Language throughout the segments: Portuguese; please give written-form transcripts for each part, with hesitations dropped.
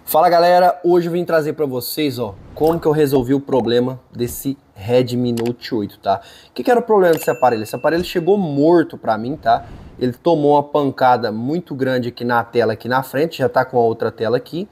Fala galera, hoje eu vim trazer para vocês, como que eu resolvi o problema desse Redmi Note 8, tá? O que era o problema desse aparelho? Esse aparelho chegou morto para mim, tá? Ele tomou uma pancada muito grande aqui na tela, aqui na frente, já tá com a outra tela aqui.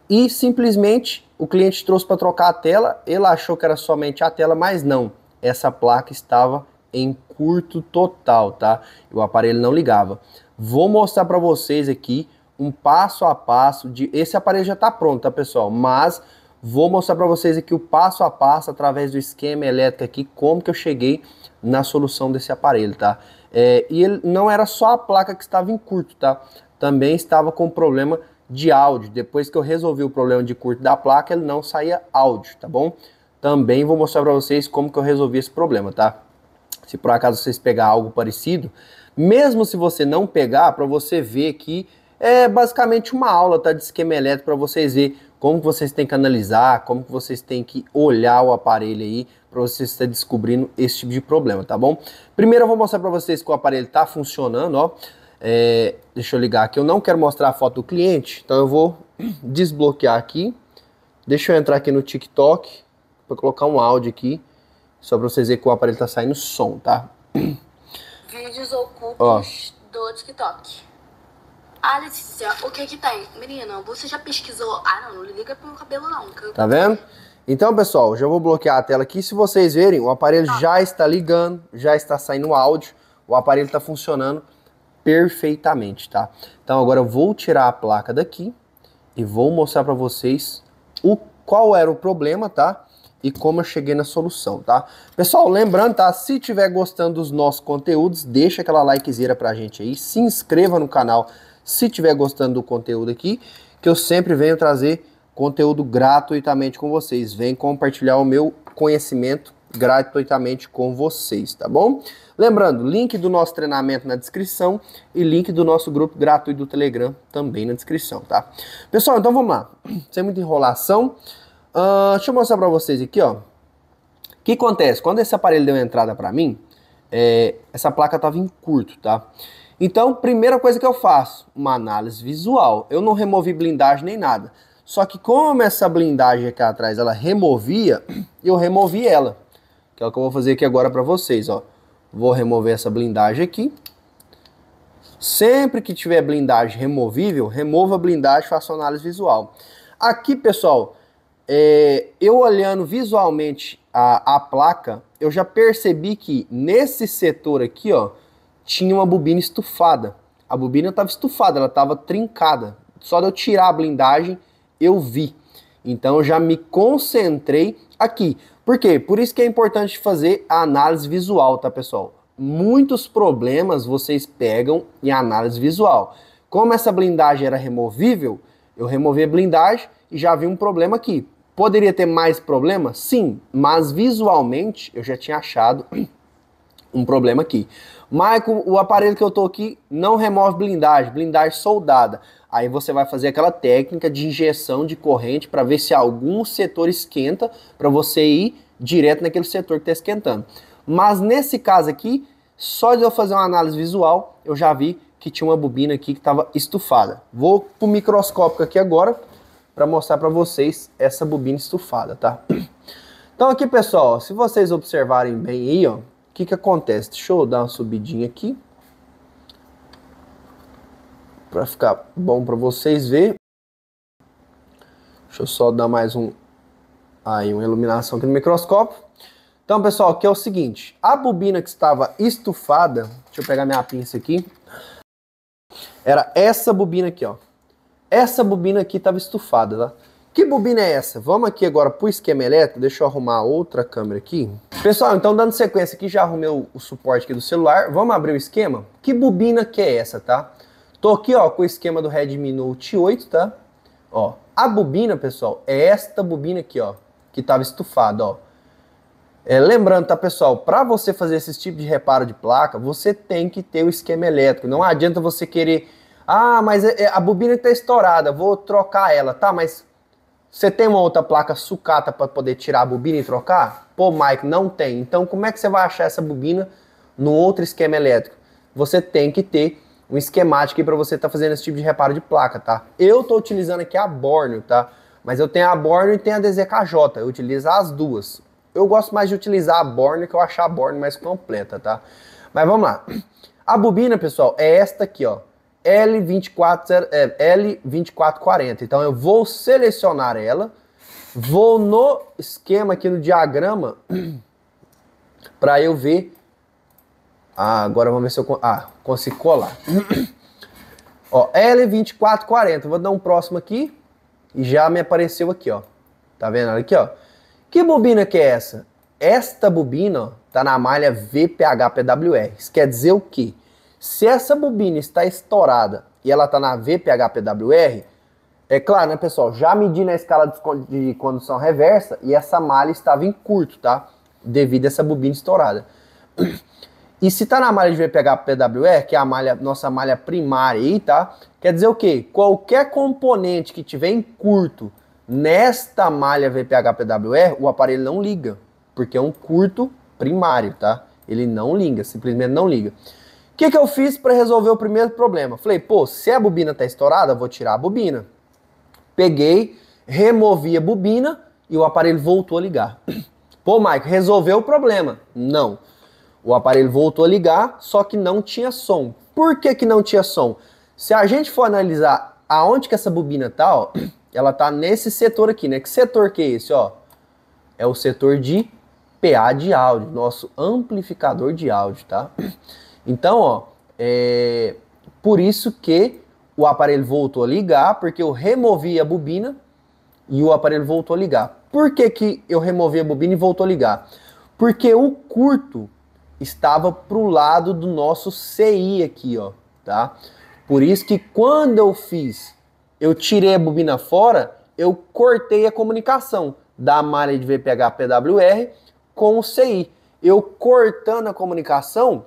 E simplesmente o cliente trouxe para trocar a tela, ele achou que era somente a tela, mas não. Essa placa estava em curto total, tá? E o aparelho não ligava. Vou mostrar para vocês aqui um passo a passo de... Esse aparelho já está pronto, tá, pessoal? Mas vou mostrar para vocês aqui o passo a passo, através do esquema elétrico aqui, como que eu cheguei na solução desse aparelho, tá? E ele não era só a placa que estava em curto, tá? Também estava com problema de áudio. Depois que eu resolvi o problema de curto da placa, ele não saía áudio, tá bom? Também vou mostrar para vocês como que eu resolvi esse problema, tá? Se por acaso vocês pegar algo parecido, mesmo se você não pegar, para você ver que é basicamente uma aula, tá, de esquema elétrico, para vocês verem como que vocês têm que analisar, como que vocês têm que olhar o aparelho aí, para vocês estarem descobrindo esse tipo de problema, tá bom? Primeiro eu vou mostrar para vocês que o aparelho tá funcionando, ó. Deixa eu ligar aqui, eu não quero mostrar a foto do cliente, então eu vou desbloquear aqui. Deixa eu entrar aqui no TikTok, para colocar um áudio aqui, só para vocês verem que o aparelho tá saindo som, tá? Vídeos ocultos do TikTok. Ah, Letícia, o que que tem? Menina, você já pesquisou? Ah, não liga pro meu cabelo não. Tá vendo? Então, pessoal, já vou bloquear a tela aqui. Se vocês verem, o aparelho já está ligando, já está saindo áudio, o aparelho está funcionando perfeitamente, tá? Então agora eu vou tirar a placa daqui e vou mostrar para vocês qual era o problema, tá? E como eu cheguei na solução, tá? Pessoal, lembrando, tá? Se tiver gostando dos nossos conteúdos, deixa aquela likezeira pra gente aí, se inscreva no canal se tiver gostando do conteúdo aqui, que eu sempre venho trazer conteúdo gratuitamente com vocês. Venho compartilhar o meu conhecimento gratuitamente com vocês, tá bom? Lembrando, link do nosso treinamento na descrição e link do nosso grupo gratuito do Telegram também na descrição, tá? Pessoal, então vamos lá. Sem muita enrolação, deixa eu mostrar pra vocês aqui, ó. O que acontece? Quando esse aparelho deu entrada pra mim, essa placa tava em curto, tá? Então, primeira coisa que eu faço, uma análise visual. Eu não removi blindagem nem nada. Só que como essa blindagem aqui atrás, ela removia, eu removi ela. Que é o que eu vou fazer aqui agora para vocês, ó. Vou remover essa blindagem aqui. Sempre que tiver blindagem removível, remova a blindagem e faça análise visual. Aqui, pessoal, eu olhando visualmente a placa, eu já percebi que nesse setor aqui, ó, tinha uma bobina estufada. A bobina estava estufada, ela estava trincada. Só de eu tirar a blindagem, eu vi. Então eu já me concentrei aqui. Por quê? Por isso que é importante fazer a análise visual, tá, pessoal? Muitos problemas vocês pegam em análise visual. Como essa blindagem era removível, eu removi a blindagem e já vi um problema aqui. Poderia ter mais problema? Sim, mas visualmente eu já tinha achado um problema aqui. Michael, o aparelho que eu tô aqui não remove blindagem, blindagem soldada. Aí você vai fazer aquela técnica de injeção de corrente para ver se algum setor esquenta, para você ir direto naquele setor que está esquentando. Mas nesse caso aqui, só de eu fazer uma análise visual, eu já vi que tinha uma bobina aqui que estava estufada. Vou pro microscópio aqui agora para mostrar para vocês essa bobina estufada, tá? Então aqui, pessoal, se vocês observarem bem aí, ó, o que acontece? Deixa eu dar uma subidinha aqui para ficar bom para vocês verem. Deixa eu só dar mais uma iluminação aqui no microscópio. Então, pessoal, aqui é o seguinte. A bobina que estava estufada, deixa eu pegar minha pinça aqui, era essa bobina aqui, ó. Essa bobina aqui estava estufada, tá? Que bobina é essa? Vamos aqui agora para o esquema elétrico. Deixa eu arrumar outra câmera aqui. Pessoal, então dando sequência aqui, já arrumei o suporte aqui do celular. Vamos abrir o esquema? Que bobina que é essa, tá? Tô aqui, ó, com o esquema do Redmi Note 8, tá? Ó, a bobina, pessoal, é esta bobina aqui, ó, que estava estufada, ó. Lembrando, tá, pessoal, para você fazer esse tipo de reparo de placa, você tem que ter o esquema elétrico. Não adianta você querer... Ah, mas a bobina está estourada, vou trocar ela, tá? Mas você tem uma outra placa sucata para poder tirar a bobina e trocar? Pô, Mike, não tem. Então, como é que você vai achar essa bobina no outro esquema elétrico? Você tem que ter um esquemático aí para você estar fazendo esse tipo de reparo de placa, tá? Eu tô utilizando aqui a Borneo, tá? Mas eu tenho a Borneo e tenho a DZKJ, eu utilizo as duas. Eu gosto mais de utilizar a Borneo, que eu acho a Borneo mais completa, tá? Mas vamos lá. A bobina, pessoal, é esta aqui, ó. L2440. Então eu vou selecionar ela, vou no esquema aqui no diagrama para eu ver. Agora vamos ver se eu consigo colar. Ó, L2440. Vou dar um próximo aqui e já me apareceu aqui, ó. Tá vendo? Olha aqui, ó. Que bobina que é essa? Esta bobina, ó, tá na malha VPH-PWR. Isso quer dizer o quê? Se essa bobina está estourada e ela tá na VPH-PWR, é claro, né, pessoal? Já medi na escala de condução reversa e essa malha estava em curto, tá? Devido a essa bobina estourada. E se tá na malha de VPH-PWR, que é a malha, nossa malha primária aí, tá? Quer dizer o quê? Qualquer componente que tiver em curto nesta malha VPH-PWR, o aparelho não liga, porque é um curto primário, tá? Ele não liga, simplesmente não liga. O que eu fiz para resolver o primeiro problema? Falei, pô, se a bobina tá estourada, eu vou tirar a bobina. Peguei, removi a bobina e o aparelho voltou a ligar. Pô, Mike, resolveu o problema? Não. O aparelho voltou a ligar, só que não tinha som. Por que que não tinha som? Se a gente for analisar aonde que essa bobina tá, ó, ela tá nesse setor aqui, né? Que setor que é esse, ó? É o setor de PA de áudio, nosso amplificador de áudio, tá? Então, ó, por isso que o aparelho voltou a ligar, porque eu removi a bobina e o aparelho voltou a ligar. Por que que eu removi a bobina e voltou a ligar? Porque o curto estava pro lado do nosso CI aqui, ó, tá? Por isso que quando eu tirei a bobina fora, eu cortei a comunicação da malha de VPH-PWR com o CI. Eu cortando a comunicação,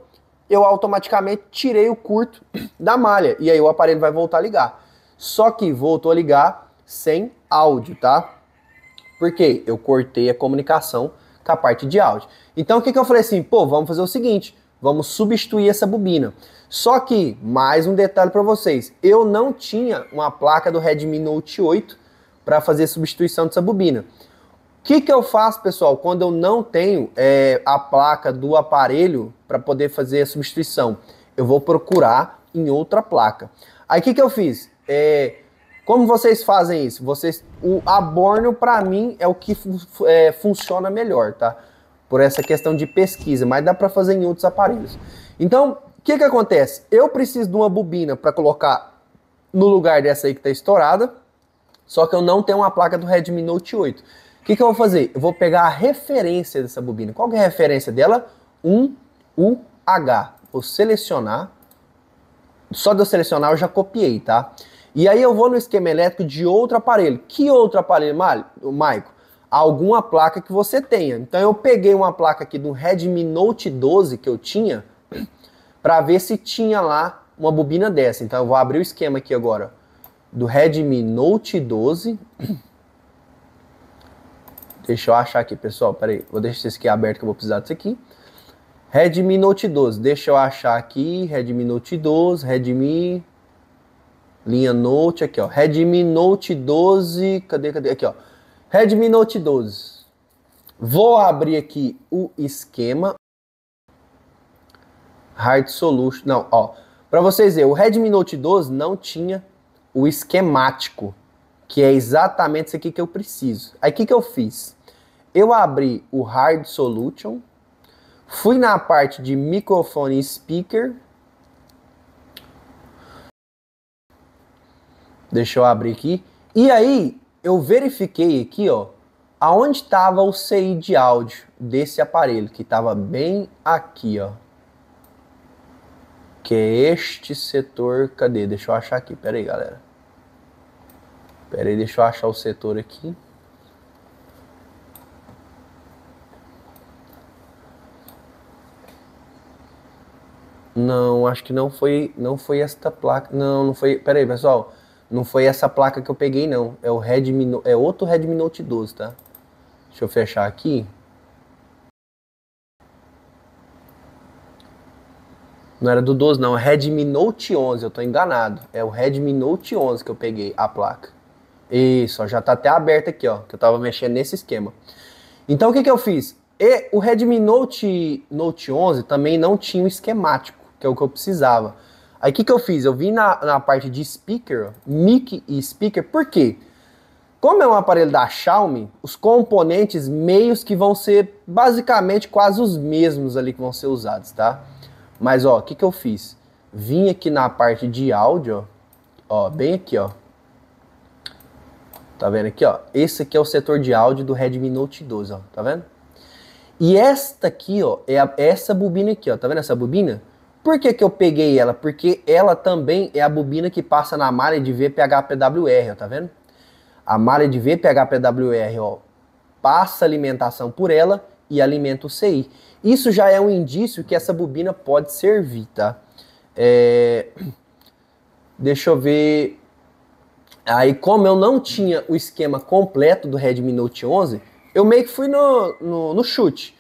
eu automaticamente tirei o curto da malha e aí o aparelho vai voltar a ligar. Só que voltou a ligar sem áudio, tá? Porque eu cortei a comunicação com a parte de áudio. Então o que eu falei assim, pô, vamos fazer o seguinte, vamos substituir essa bobina. Só que, mais um detalhe para vocês, eu não tinha uma placa do Redmi Note 8 para fazer substituição dessa bobina. O que eu faço, pessoal, quando eu não tenho a placa do aparelho para poder fazer a substituição? Eu vou procurar em outra placa. Aí o que eu fiz? Como vocês fazem isso? A Borneo, para mim, é o que funciona melhor, tá? Por essa questão de pesquisa, mas dá para fazer em outros aparelhos. Então, o que acontece? Eu preciso de uma bobina para colocar no lugar dessa aí que está estourada, só que eu não tenho uma placa do Redmi Note 8. O que eu vou fazer? Eu vou pegar a referência dessa bobina. Qual que é a referência dela? 1UH. Vou selecionar. Só de eu selecionar eu já copiei, tá? E aí eu vou no esquema elétrico de outro aparelho. Que outro aparelho, Maico? Alguma placa que você tenha. Então eu peguei uma placa aqui do Redmi Note 12 que eu tinha, para ver se tinha lá uma bobina dessa. Então eu vou abrir o esquema aqui agora do Redmi Note 12. Deixa eu achar aqui, pessoal. Pera aí, vou deixar isso aqui aberto que eu vou precisar disso aqui. Redmi Note 12. Deixa eu achar aqui. Redmi Note 12. Redmi... Linha Note, aqui ó, Redmi Note 12, cadê, aqui ó, Redmi Note 12. Vou abrir aqui o esquema, Hard Solution, não, ó, pra vocês verem, o Redmi Note 12 não tinha o esquemático, que é exatamente isso aqui que eu preciso. Aí o que eu fiz? Eu abri o Hard Solution, fui na parte de microfone e speaker. Deixa eu abrir aqui. E aí, eu verifiquei aqui, ó, aonde estava o CI de áudio desse aparelho, que estava bem aqui, ó. Que é este setor, cadê? Deixa eu achar aqui, pera aí, galera. Pera aí, deixa eu achar o setor aqui. Não, acho que não foi esta placa. Não foi, pera aí, pessoal. Não foi essa placa que eu peguei, não. É o Redmi, é outro Redmi Note 12, tá? Deixa eu fechar aqui. Não era do 12 não, é Redmi Note 11, eu tô enganado. É o Redmi Note 11 que eu peguei a placa. Isso, ó, já tá até aberto aqui, ó, que eu tava mexendo nesse esquema. Então o que eu fiz? O Redmi Note 11 também não tinha um esquemático, que é o que eu precisava. Aí o que eu fiz? Eu vim na parte de speaker, ó, mic e speaker, por quê? Como é um aparelho da Xiaomi, os componentes meios que vão ser basicamente quase os mesmos ali que vão ser usados, tá? Mas ó, o que eu fiz? Vim aqui na parte de áudio, ó, bem aqui, ó. Tá vendo aqui, ó? Esse aqui é o setor de áudio do Redmi Note 12, ó. Tá vendo? E esta aqui, ó, é essa bobina aqui, ó. Tá vendo essa bobina? Por que eu peguei ela? Porque ela também é a bobina que passa na malha de VPH-PWR, ó. Tá vendo? A malha de VPH-PWR, ó, passa alimentação por ela e alimenta o CI. Isso já é um indício que essa bobina pode servir, tá? Deixa eu ver... Aí, como eu não tinha o esquema completo do Redmi Note 11, eu meio que fui no chute.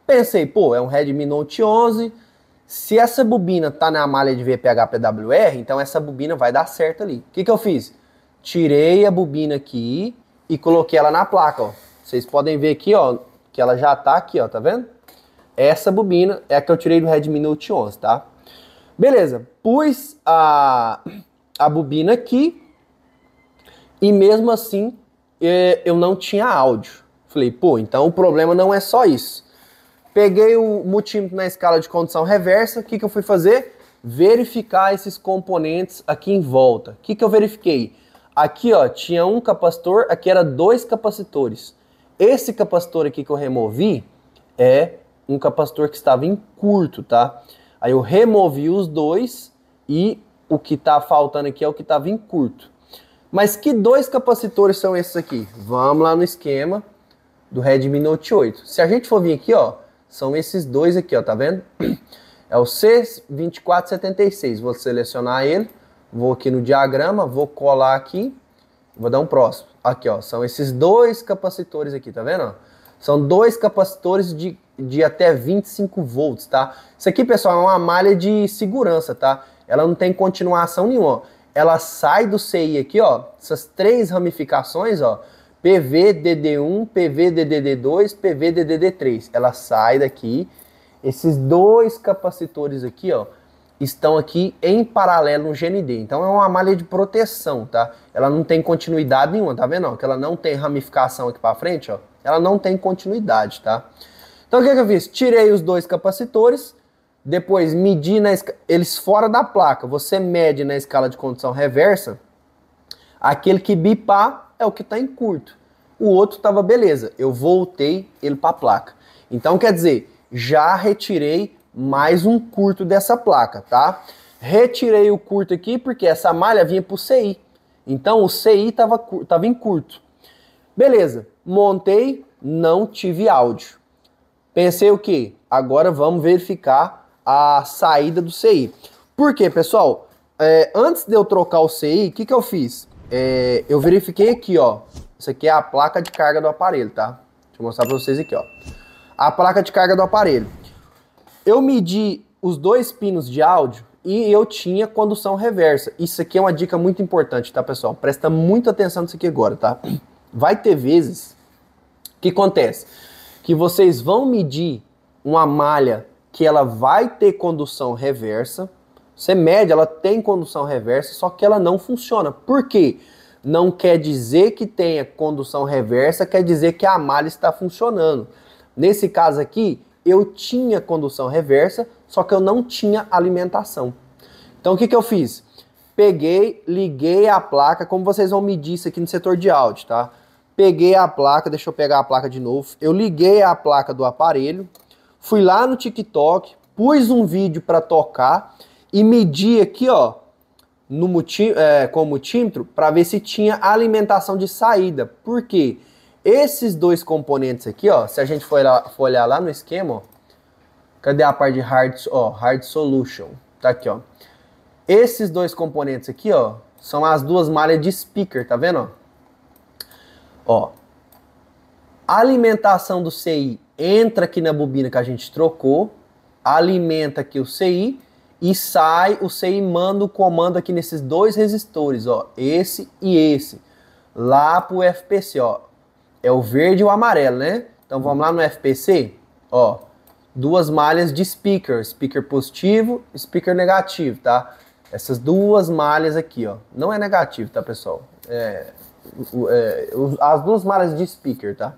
Pensei, pô, é um Redmi Note 11, se essa bobina tá na malha de VPH-PWR, então essa bobina vai dar certo ali. O que eu fiz? Tirei a bobina aqui e coloquei ela na placa, ó. Vocês podem ver aqui, ó, que ela já tá aqui, ó, tá vendo? Essa bobina é a que eu tirei do Redmi Note 11, tá? Beleza, pus a bobina aqui e mesmo assim eu não tinha áudio. Falei, pô, então o problema não é só isso. Peguei o multímetro na escala de condução reversa, o que eu fui fazer? Verificar esses componentes aqui em volta. O que eu verifiquei? Aqui, ó, tinha um capacitor, aqui era 2 capacitores. Esse capacitor aqui que eu removi é um capacitor que estava em curto, tá? Aí eu removi os dois e o que tá faltando aqui é o que estava em curto. Mas que 2 capacitores são esses aqui? Vamos lá no esquema do Redmi Note 8. Se a gente for vir aqui, ó, são esses dois aqui, ó, tá vendo? É o C2476. Vou selecionar ele. Vou aqui no diagrama, vou colar aqui, vou dar um próximo. Aqui, ó, são esses 2 capacitores aqui, tá vendo? Ó? São 2 capacitores de até 25 volts, tá? Isso aqui, pessoal, é uma malha de segurança, tá? Ela não tem continuação nenhuma, ó. Ela sai do CI aqui, ó, essas 3 ramificações, ó, PVDD1, PVDDD2, PVDDD3. Ela sai daqui, esses 2 capacitores aqui, ó, estão aqui em paralelo no GND. Então é uma malha de proteção, tá? Ela não tem continuidade nenhuma, tá vendo? Ó, que ela não tem ramificação aqui para frente, ó. Ela não tem continuidade, tá? Então o que eu fiz? Tirei os 2 capacitores, depois medi eles fora da placa. Você mede na escala de condução reversa, aquele que bipar é o que está em curto. O outro estava beleza. Eu voltei ele para a placa. Então quer dizer, já retirei mais um curto dessa placa, tá? Retirei o curto aqui porque essa malha vinha pro CI. Então o CI tava em curto. Beleza, montei, não tive áudio. Pensei o quê? Agora vamos verificar a saída do CI. Por quê, pessoal? Antes de eu trocar o CI, o que eu fiz? Eu verifiquei aqui, ó. Isso aqui é a placa de carga do aparelho, tá? Deixa eu mostrar pra vocês aqui, ó. A placa de carga do aparelho. Eu medi os 2 pinos de áudio e eu tinha condução reversa. Isso aqui é uma dica muito importante, tá, pessoal? Presta muita atenção nisso aqui agora, tá? Vai ter vezes que acontece que vocês vão medir uma malha que ela vai ter condução reversa. Você mede, ela tem condução reversa, só que ela não funciona. Por quê? Não quer dizer que tenha condução reversa, quer dizer que a malha está funcionando. Nesse caso aqui, eu tinha condução reversa, só que eu não tinha alimentação. Então o que eu fiz? Peguei, liguei a placa, como vocês vão medir isso aqui no setor de áudio, tá? Peguei a placa, deixa eu pegar a placa de novo. Eu liguei a placa do aparelho, fui lá no TikTok, pus um vídeo para tocar e medi aqui, ó, com o multímetro para ver se tinha alimentação de saída. Por quê? Esses 2 componentes aqui, ó, se a gente for olhar lá no esquema, ó, cadê a parte de hard solution? Tá aqui, ó. Esses 2 componentes aqui, ó, são as 2 malhas de speaker, tá vendo, ó? A alimentação do CI entra aqui na bobina que a gente trocou, alimenta aqui o CI e sai, o CI manda o comando aqui nesses dois resistores, ó, esse e esse, lá pro FPC, ó. É o verde e o amarelo, né? Então vamos lá no FPC, ó, duas malhas de speaker, speaker positivo, speaker negativo, tá? Essas duas malhas aqui, ó, não é negativo, tá, pessoal? As duas malhas de speaker, tá?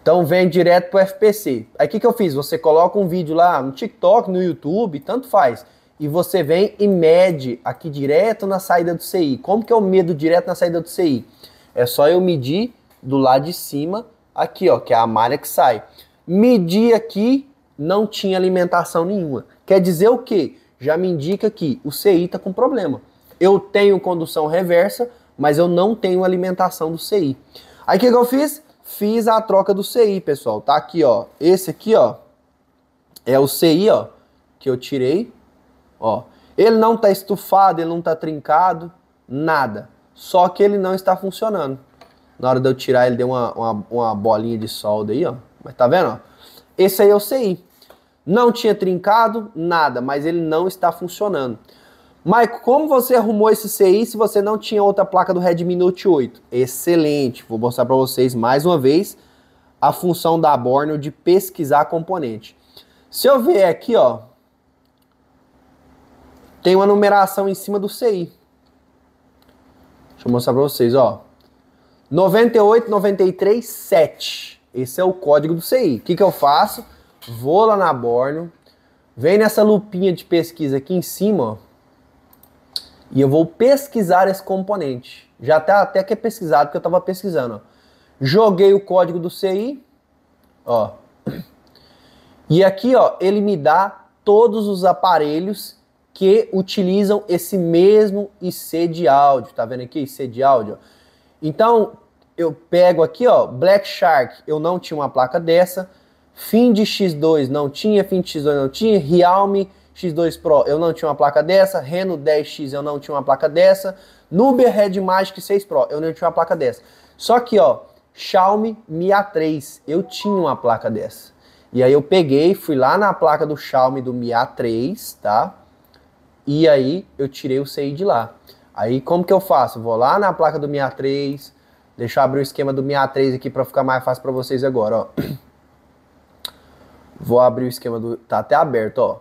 Então vem direto pro FPC. Aí o que eu fiz? Você coloca um vídeo lá no TikTok, no YouTube, tanto faz. E você vem e mede aqui direto na saída do CI. Como que eu medo direto na saída do CI? É só eu medir do lado de cima, aqui ó, que é a malha que sai. Medir aqui, não tinha alimentação nenhuma. Quer dizer o quê? Já me indica que o CI tá com problema. Eu tenho condução reversa, mas eu não tenho alimentação do CI. Aí o que eu fiz? Fiz a troca do CI, pessoal. Tá aqui, ó. Esse aqui, ó, é o CI, ó, que eu tirei. Ó, ele não tá estufado, ele não tá trincado, nada. Só que ele não está funcionando. Na hora de eu tirar, ele deu uma bolinha de solda aí, ó. Mas tá vendo, ó? Esse aí é o CI. Não tinha trincado, nada, mas ele não está funcionando. Maico, como você arrumou esse CI se você não tinha outra placa do Redmi Note 8? Excelente, vou mostrar para vocês mais uma vez a função da Borneo de pesquisar componente. Se eu vier aqui, ó, tem uma numeração em cima do CI. Deixa eu mostrar para vocês, ó. 98937. Esse é o código do CI. O que eu faço? Vou lá na Borneo, vem nessa lupinha de pesquisa aqui em cima, ó. E eu vou pesquisar esse componente. Já tá até que é pesquisado, porque eu estava pesquisando. Ó. Joguei o código do CI. Ó. E aqui, ó, ele me dá todos os aparelhos que utilizam esse mesmo IC de áudio. Tá vendo aqui? IC de áudio. Então, eu pego aqui, ó, Black Shark. Eu não tinha uma placa dessa. Find X2 não tinha. Find X2 não tinha. Realme X2 Pro, eu não tinha uma placa dessa. Reno 10X, eu não tinha uma placa dessa. Nubia Red Magic 6 Pro, eu não tinha uma placa dessa. Só que, ó, Xiaomi Mi A3, eu tinha uma placa dessa. E aí eu peguei, fui lá na placa do Xiaomi do Mi A3, tá? E aí eu tirei o CI de lá. Aí como que eu faço? Vou lá na placa do Mi A3, deixa eu abrir o esquema do Mi A3 aqui pra ficar mais fácil pra vocês agora, ó. Vou abrir o esquema do... Tá até aberto, ó.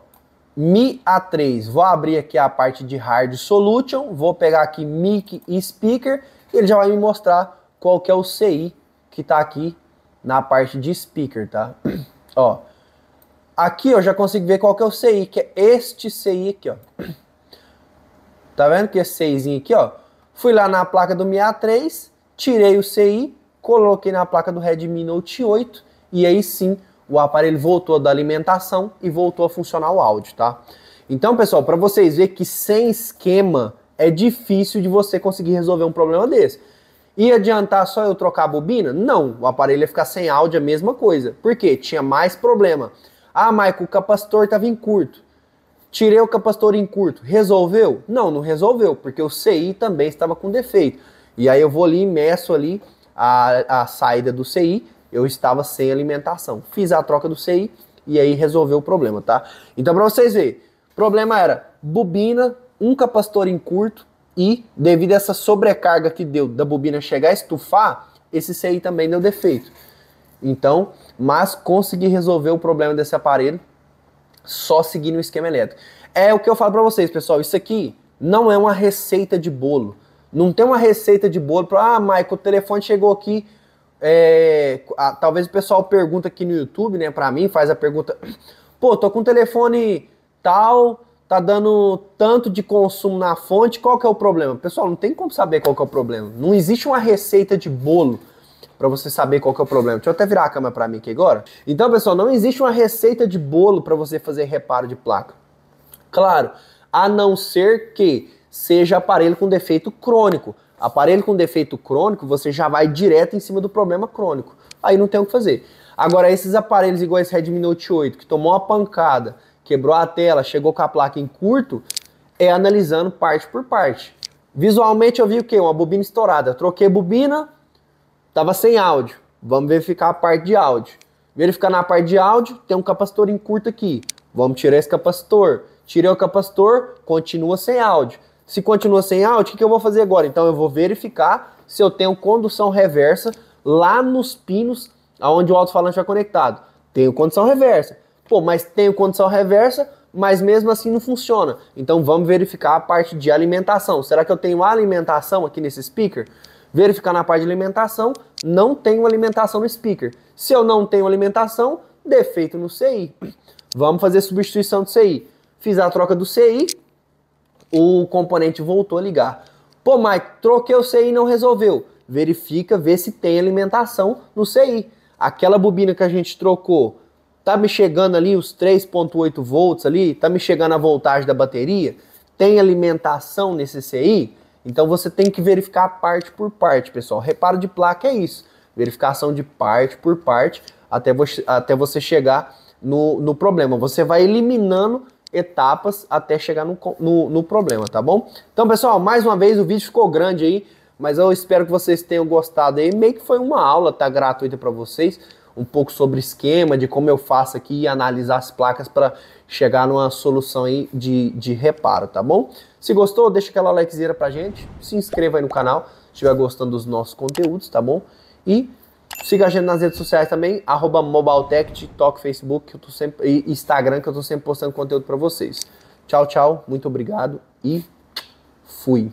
Mi A3, vou abrir aqui a parte de Hard Solution, vou pegar aqui Mic e Speaker, e ele já vai me mostrar qual que é o CI que tá aqui na parte de Speaker, tá? Ó, aqui eu já consigo ver qual que é o CI, que é este CI aqui, ó. Tá vendo que esse CIzinho aqui, ó? Fui lá na placa do Mi A3, tirei o CI, coloquei na placa do Redmi Note 8, e aí sim o aparelho voltou da alimentação e voltou a funcionar o áudio, tá? Então, pessoal, para vocês verem que sem esquema é difícil de você conseguir resolver um problema desse. Ia adiantar só eu trocar a bobina? Não, o aparelho ia ficar sem áudio, a mesma coisa. Por quê? Tinha mais problema. Ah, Michael, o capacitor estava em curto. Tirei o capacitor em curto. Resolveu? Não, não resolveu, porque o CI também estava com defeito. E aí eu vou ali e meço ali a saída do CI, eu estava sem alimentação. Fiz a troca do CI e aí resolveu o problema, tá? Então, para vocês verem, o problema era bobina, um capacitor em curto e, devido a essa sobrecarga que deu da bobina chegar a estufar, esse CI também deu defeito. Então, mas consegui resolver o problema desse aparelho só seguindo o esquema elétrico. É o que eu falo para vocês, pessoal, isso aqui não é uma receita de bolo. Não tem uma receita de bolo para, Michael, o telefone chegou aqui... talvez o pessoal pergunta aqui no YouTube, né, pra mim, faz a pergunta, pô, tô com um telefone tal, tá dando tanto de consumo na fonte, qual que é o problema? Pessoal, não tem como saber qual que é o problema, não existe uma receita de bolo pra você saber qual que é o problema. Deixa eu até virar a câmera pra mim aqui agora. Então, pessoal, não existe uma receita de bolo pra você fazer reparo de placa. Claro, a não ser que seja aparelho com defeito crônico. Aparelho com defeito crônico, você já vai direto em cima do problema crônico. Aí não tem o que fazer. Agora, esses aparelhos igual esse Redmi Note 8, que tomou uma pancada, quebrou a tela, chegou com a placa em curto, é analisando parte por parte. Visualmente eu vi o quê? Uma bobina estourada. Troquei bobina, tava sem áudio. Vamos verificar a parte de áudio. Verificar na parte de áudio, tem um capacitor em curto aqui. Vamos tirar esse capacitor. tirei o capacitor, continua sem áudio. Se continua sem áudio, o que eu vou fazer agora? Então eu vou verificar se eu tenho condução reversa lá nos pinos onde o alto-falante vai conectado. Tenho condução reversa. Pô, mas tenho condução reversa, mas mesmo assim não funciona. Então vamos verificar a parte de alimentação. Será que eu tenho alimentação aqui nesse speaker? Verificar na parte de alimentação, não tenho alimentação no speaker. Se eu não tenho alimentação, defeito no CI. Vamos fazer substituição do CI. Fiz a troca do CI, o componente voltou a ligar. Pô, Mike, troquei o CI e não resolveu. Verifica, vê se tem alimentação no CI. Aquela bobina que a gente trocou, tá me chegando ali os 3.8 volts ali? Tá me chegando a voltagem da bateria? Tem alimentação nesse CI? Então você tem que verificar parte por parte, pessoal. Reparo de placa é isso. Verificação de parte por parte até você chegar no problema. Você vai eliminando etapas até chegar no problema, tá bom? Então, pessoal, mais uma vez o vídeo ficou grande aí, mas eu espero que vocês tenham gostado aí. Meio que foi uma aula, tá, gratuita para vocês, um pouco sobre esquema, de como eu faço aqui e analisar as placas para chegar numa solução aí de reparo, tá bom? Se gostou, deixa aquela likezinha pra gente, se inscreva aí no canal, se estiver gostando dos nossos conteúdos, tá bom? E siga a gente nas redes sociais também, @mobiletech, TikTok, Facebook, e Instagram, que eu tô sempre postando conteúdo para vocês. Tchau, tchau, muito obrigado e fui!